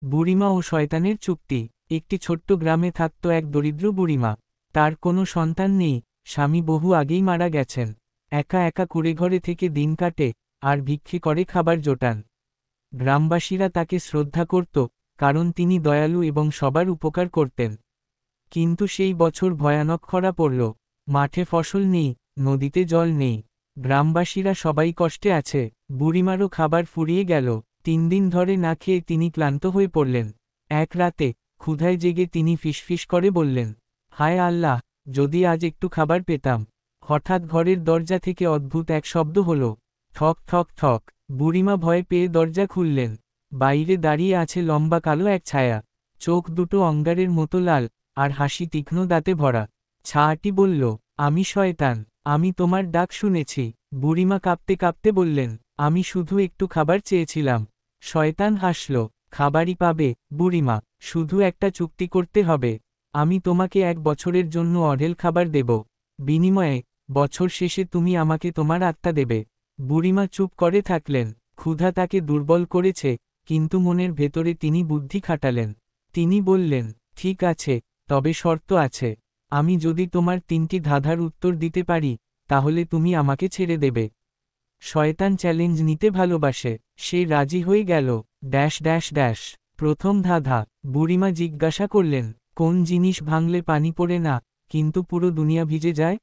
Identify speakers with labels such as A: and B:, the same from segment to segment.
A: বুড়িমা ও শয়তানের চুক্তি। একটি ছোট্ট গ্রামে থাকত এক দরিদ্র বুড়িমা। তার কোনো সন্তান নেই, স্বামী বহু আগেই মারা গেছেন। একা একা কুঁড়েঘরে থেকে দিন কাটে, আর ভিক্ষে করে খাবার জোটান। গ্রামবাসীরা তাকে শ্রদ্ধা করত, কারণ তিনি দয়ালু এবং সবার উপকার করতেন। কিন্তু সেই বছর ভয়ানক খরা পড়ল। মাঠে ফসল নেই, নদীতে জল নেই। গ্রামবাসীরা সবাই কষ্টে আছে, বুড়িমারও খাবার ফুরিয়ে গেল। 3 দিন ধরে না খেয়ে তিনি ক্লান্ত হয়ে পড়লেন। এক রাতে, ক্ষুধায় জেগে তিনি ফিসফিস করে বললেন, হায় আল্লাহ, যদি আজ একটু খাবার পেতাম। হঠাৎ ঘরের দরজা থেকে অদ্ভুত এক শব্দ হল, ঠক ঠক ঠক। বুড়িমা ভয় পেয়ে দরজা খুললেন। বাইরে দাঁড়িয়ে আছে লম্বা কালো এক ছায়া। চোখ দুটো অঙ্গারের মতো লাল, আর হাসি তীক্ষ্ণ দাঁতে ভরা। ছায়াটি বলল, আমি শয়তান, আমি তোমার ডাক শুনেছি। বুড়িমা কাঁপতে কাঁপতে বললেন, আমি শুধু একটু খাবার চেয়েছিলাম। শয়তান হাসল, খাবারই পাবে, বুড়িমা, শুধু একটা চুক্তি করতে হবে। আমি তোমাকে 1 বছরের জন্য অঢেল খাবার দেব। বিনিময়ে, বছর শেষে তুমি আমাকে তোমার আত্মা দেবে। বুড়িমা চুপ করে থাকলেন। ক্ষুধা তাকে দুর্বল করেছে, কিন্তু মনের ভেতরে তিনি বুদ্ধি খাটালেন। তিনি বললেন, ঠিক আছে, তবে শর্ত আছে। আমি যদি তোমার 3টি ধাঁধার উত্তর দিতে পারি, তাহলে তুমি আমাকে ছেড়ে দেবে। শয়তান চ্যালেঞ্জ নিতে ভালোবাসে। সে রাজি হয়ে গেল। Dash dash dash. প্রথম ধাঁধা। বুড়িমা জিজ্ঞাসা করলেন, কোন জিনিস ভাঙলে পানি পড়ে না, কিন্তু পুরো দুনিয়া ভিজে যায়?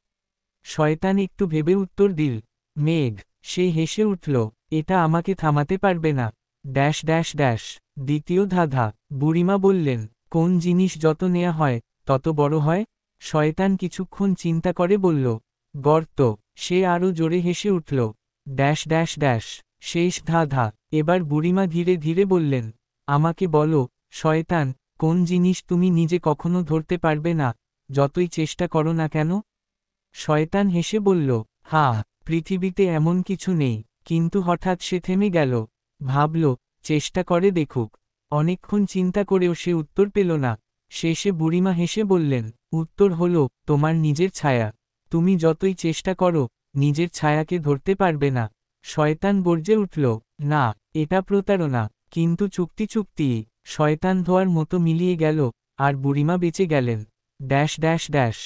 A: শয়তান একটু ভেবে উত্তর দিল, মেঘ। সে হেসে উঠল, এটা আমাকে থামাতে পারবে না। Dash dash dash. দ্বিতীয় ধাঁধা। বুড়িমা বললেন, কোন জিনিস যত নেয়া হয়, তত বড় হয়? শয়তান কিছুক্ষণ চিন্তা করে বলল, গর্ত। সে আরও জোরে হেসে উঠল। Dash dash dash. শেষ ধাঁধা। এবার বুড়িমা ধীরে ধীরে বললেন, আমাকে বলো, শয়তান, কোন জিনিস তুমি নিজে কখনো ধরতে পারবে না, যতই চেষ্টা করো না কেন? শয়তান হেসে বলল, হ্যাঁ, পৃথিবীতে এমন কিছু নেই। কিন্তু হঠাৎ সে থেমে গেল। ভাবল, চেষ্টা করে দেখুক। অনেকক্ষণ চিন্তা করেও সে উত্তর পেল না। শেষে বুড়িমা হেসে বললেন, উত্তর হলো, তোমার নিজের ছায়া। তুমি যতই চেষ্টা করো, নিজের ছায়াকে ধরতে পারবে না। শয়তান গর্জে উঠল, না, এটা প্রতারণা। কিন্তু চুক্তি চুক্তিই। শয়তান ধোয়ার মতো মিলিয়ে গেল, আর বুড়িমা বেঁচে গেলেন। Dash dash dash.